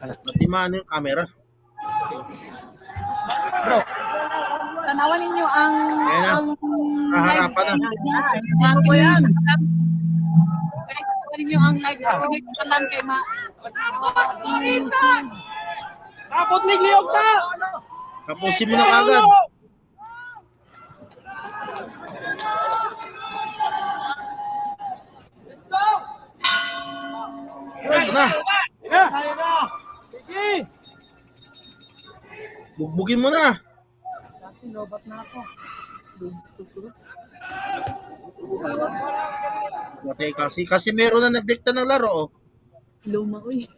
Matimaan yung camera. Bro. Tanawan ninyo ang Haharapan na. Saan po yan? Tanawan ninyo ang live sa pagkakalan kay Ma. Kapot ligliyog na! Tapusin mo na kagad. Ito na. Sige! Bugbugin mo na. Lobat na ako. Okay, kasi meron na nagdikta ng laro. Oh. Luma ko eh.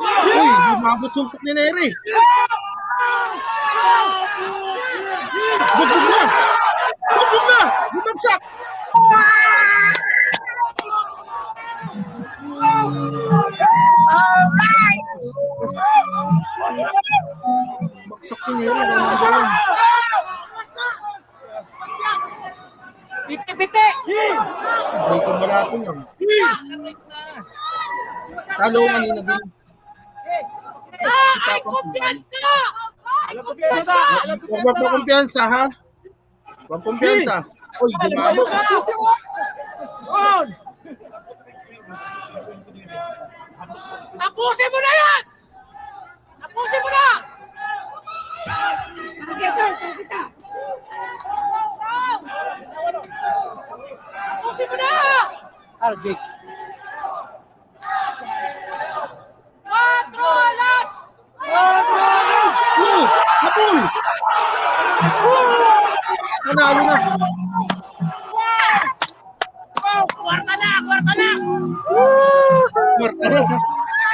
Uy, lumabot sumpok ni Neri. Bugbog na! Bugbog na! Bumagsak! Bagsak si Neri. Ano ba yan? Piti-piti! Breaking marathon lang. Talungan nila din. Ay, kumpiyansa! Huwag mo kumpiyansa, ha? Huwag kumpiyansa. Uy, dumabot. Tapusin mo na yan! Tapusin mo na! Tapusin mo na! RJ. 4 alas! Hapul! Nanalo na. Kwarta na! Kwarta na!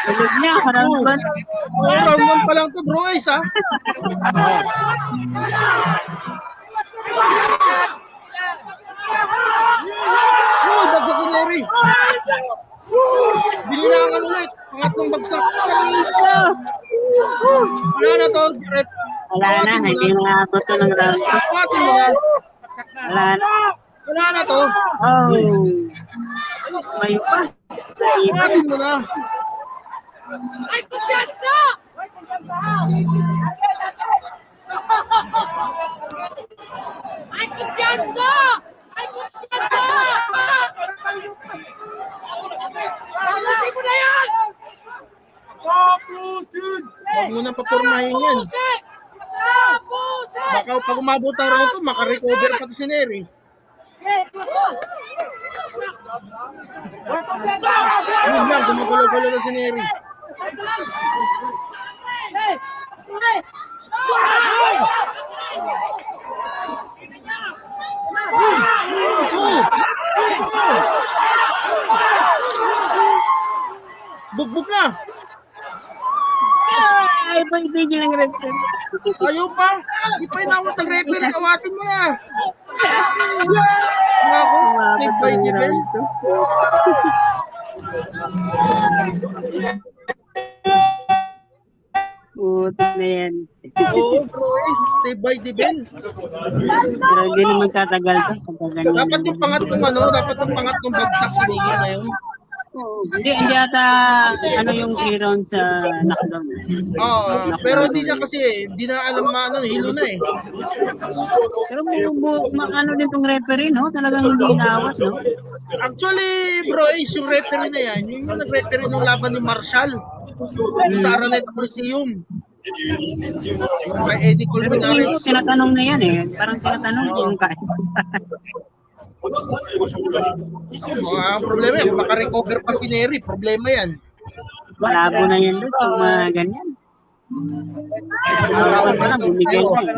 Tulog niya, parang ba? Round 1 pa lang to, bro, guys, ha? Bagsak si Neri. Binilangan ulit. Pangatlong bagsak. Wala na to, Rep. Wala na, hindi na abot to ng round. Pangatin mo na. Wala na. Wala na to. Oh. May pa. Pangatin mo na. Ay, kumpiyansa! Ay, kumpiyansa! Ay, kumpiyansa! Tapusin mo na yan! Tapusin! Huwag mo nang papurmahin yan. Tapusin! Tapusin! Baka pag umabot ang round to, makarecover pa to si Neri. Yun lang, gumugulo-gulo na si Neri. Bugbog na. Ay, pa ibigin ng referee. Ayaw pa. Di pa inawat ng referee. Awatin mo na. Ako, take by the bell. Putik na yan. Oo, bro, stay by the bell. Pero hindi naman tatagal to. Pagka ganyan. Dapat yung pangatlong bagsak sa liga ngayon. Hindi ata yung 3 rounds sa knockdown. Oo, pero hindi na kasi hindi na alam hilo na eh. Pero makano din tong referee, no? Talagang hindi inawat, no? Actually, bro, yung referee na yan, yung nag-referee ng laban ni Marshall sa Araneta Coliseum. Yung kay Eddie Pero Colmenares. tinatanong na yan eh. Parang tinatanong kung kaya. Ang problema yan, makarecover pa si Neri. Problema yan. Malabo na yan doon kung mga ganyan. Malabo pa lang, bumigay na eh.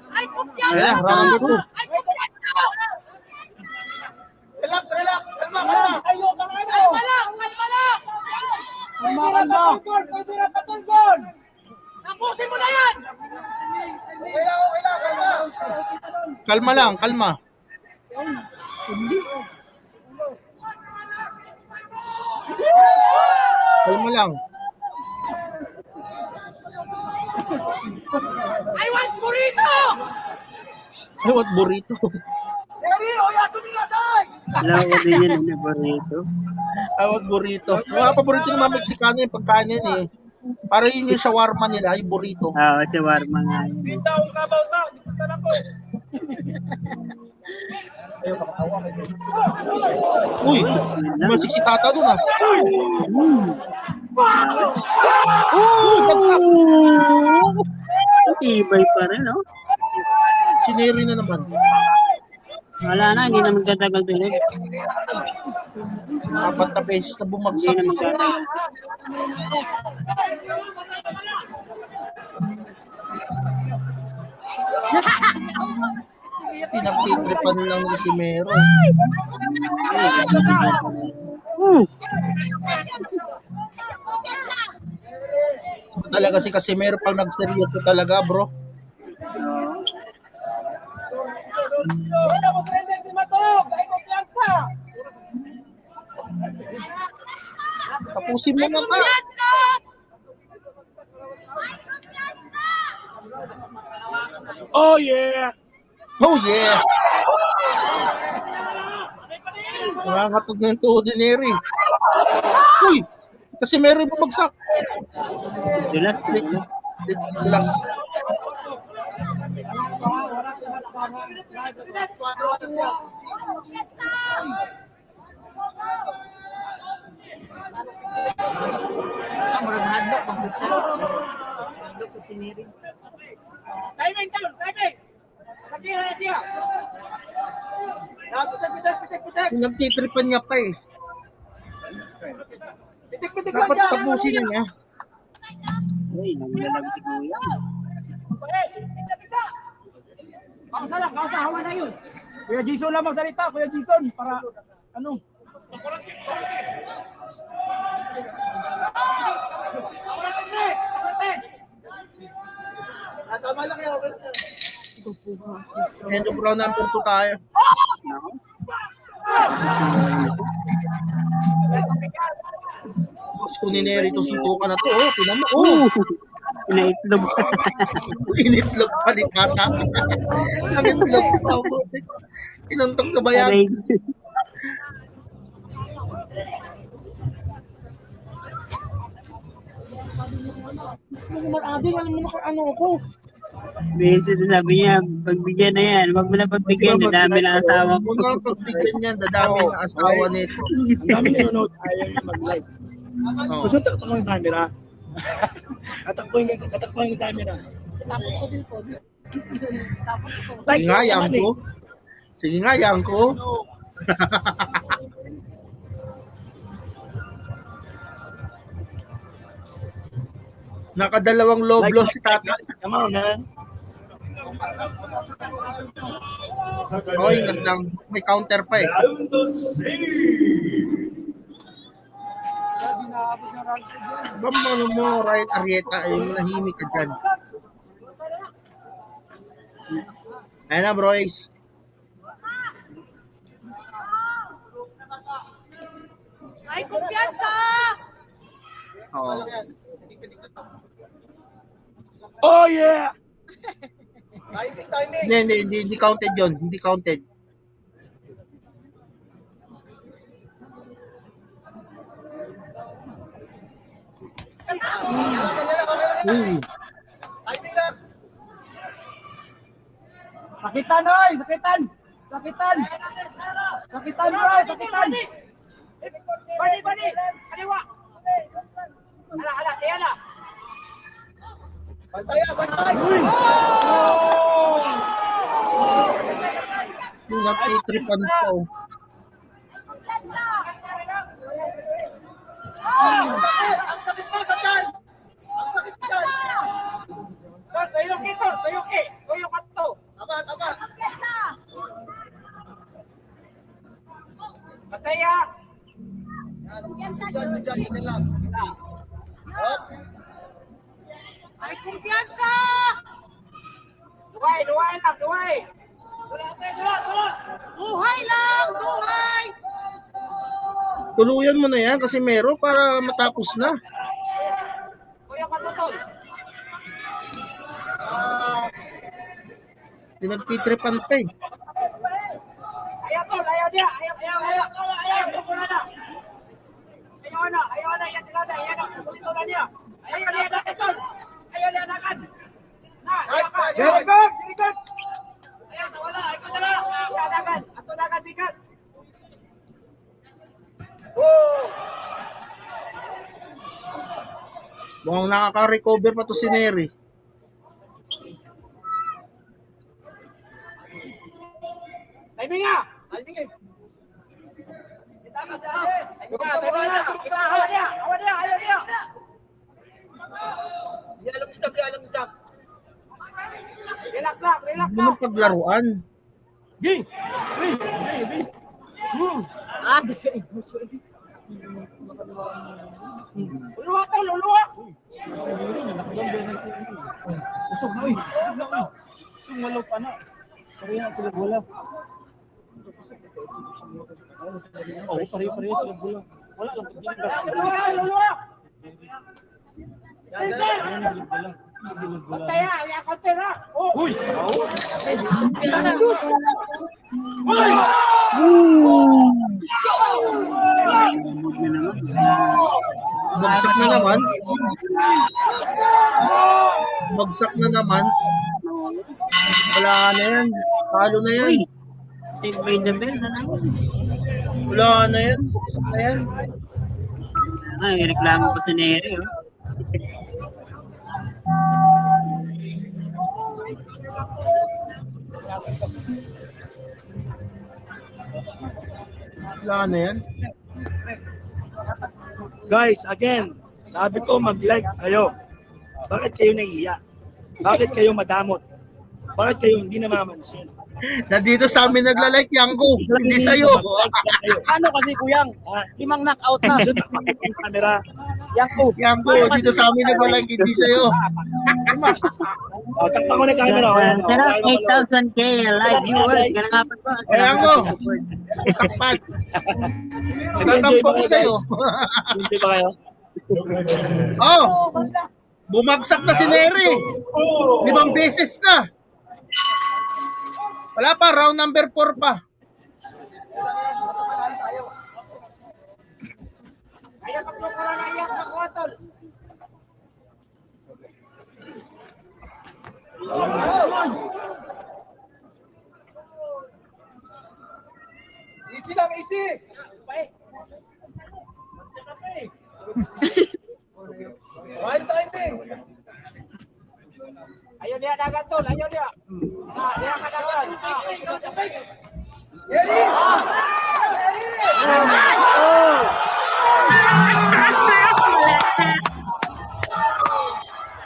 Ay, kumpiyansa! Kaya, round 2. Ay, kumpiyansa! Relax, relax! Kalma, kalma! Tayo, kalma! Kalma lang! Kalma lang! Pwede na patulgon! Pwede na patulgon! Tapusin mo na yan! Okay lang, kalma! Kalma lang, kalma. Kalma lang. I want burrito! Ay, what burrito? Eri, oyasu nigasai! Alam ko din yun, ano, burrito. Ay, what burrito? Yung mga paborito ng mga Meksikano yung pagkain yun eh. Para yun yung shawarma nila, yung burrito. Oo, si Warma nga yun. Uy, masik si tata dun ah. Uy, bagsak! Ibay pa rin, no? Sineri na naman. Wala na, hindi na magtatagal tuloy. Apat na beses na Hindi bumagsak. na magtatagal. Pinagtitripan lang ni si Mero. Talaga si Casimero pag nagseryoso talaga, bro. Wala mo surrender di matog. Ay kumpiyansa. Tapusin mo na ka. Oh yeah. Oh yeah! Nakakatog ng tuhod ni Neri. Uy! Casimero yung bumagsak. Dulas. Last. Timing down, timing! Sabihin na siya! Pitik. Nagtitripan niya pa eh. Pitik Dapat tapusin na niya. Uy, nanglalag si Kuya. Kausa, hawa na yun! Kuya Jason lang magsalita, Kuya Jason, para ano? Tama lang yan. Medyo brown number 2 tayo. Nako. Gusto ni Neri ito suntukan na to. Oh, tinan mo. Oh! Pinaitlog. Initlog pa ni Tata. Nangitlog pa. Inantok sa bayan. Aray. Ano naman ading? Ano mo na ano ako? Minsan sabi niya, pagbigyan na yan. Huwag mo na pagbigyan, nadami ng asawa ko. Huwag nga pagbigyan yan. Dadami ng asawa nito. Ang dami nanonood, ayaw niya mag-live. Oh. Gusto takpan mo yung camera. Tatakpan yung camera. Sige nga, yang ko. Sige nga, yang ko. Nakadalawang low blow si Tata. Come on, man. Oy, may counter pa eh. Bambang mo, right, Arieta, ay nahimik ka dyan. Ayan na, bro, Ace. Ay, kumpiyansa! Oo. Oh yeah! Hindi counted yun. Hindi counted. Sakitan, oy! Sakitan! Sakitan! Sakitan, bro! Sakitan! Bani! Kaliwa! Hala, tiya na! Bantay! Yung nagtitripan pa oh. Ang sakit mo sa tiyan! Ang sakit mo sa tiyan! Tuyo ka to! Tama! Pataya! Ay, kumpiyansa! Duhay lang, duhay! Duhay lang, duhay! Tuluyan mo na yan kasi meron para matapos na. Kuya Patutol! Pinagtitripan pa eh. Ayaw tol, ayaw dia. Ayaw. Sumula na. Ayaw na. Yan tilada. Ayaw na. Pulito na niya. Ayaw niya na tol. Ayaw niya na kan. Very good. Ayaw, wala. Ikaw na lang. Ato na kan bigas. Mukhang nakaka-recover pa to si Neri. Timing nga. Ayaw dia. Di alam ni Jack. Relax lang. Hindi mo paglaruan. Luluwa tol, luluwa. Sumalaw pa na. Pareha sila bola. Oo, pareha sila bola. Wala lang. Luluwa. Pantaya, ayaw ko tira. Uy! Bagsak na naman. Bagsak na naman. Wala na yan. Talo na yan. Save by the bell na naman. Wala na yan. Ayan. Ay, reklamo pa si Neri, oh. Wala na yan. Guys, again, sabi ko mag-like kayo. Bakit kayo nahihiya? Bakit kayo madamot? Bakit kayo hindi namamansin? Nandito sa amin nagla-like Yango. Hindi sa'yo. Ano kasi kuyang? Ah, 5 knockout na. so, nakapag yung camera. Yanko. Yango, dito sa amin nagla-like. Hindi sa'yo. Oh, takpan ko na yung camera. Ayan, oh. Sarap, Ayan, oh. 8,000k live viewers. Kalakapan ko. Eh, Yango. Takpan. Tatampo ko sa'yo. Hindi ba kayo? Oh! Bumagsak na si Neri. 5 beses na. Wala pa, round number 4 pa. Ayaw ka tol, ayaw ka tol. Easy lang, easy. Right timing. Ayaw dia dagat tol, ayaw dia. Ayaw ka dagat. Ready?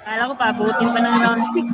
Kala ko pabutin pa ng round 60.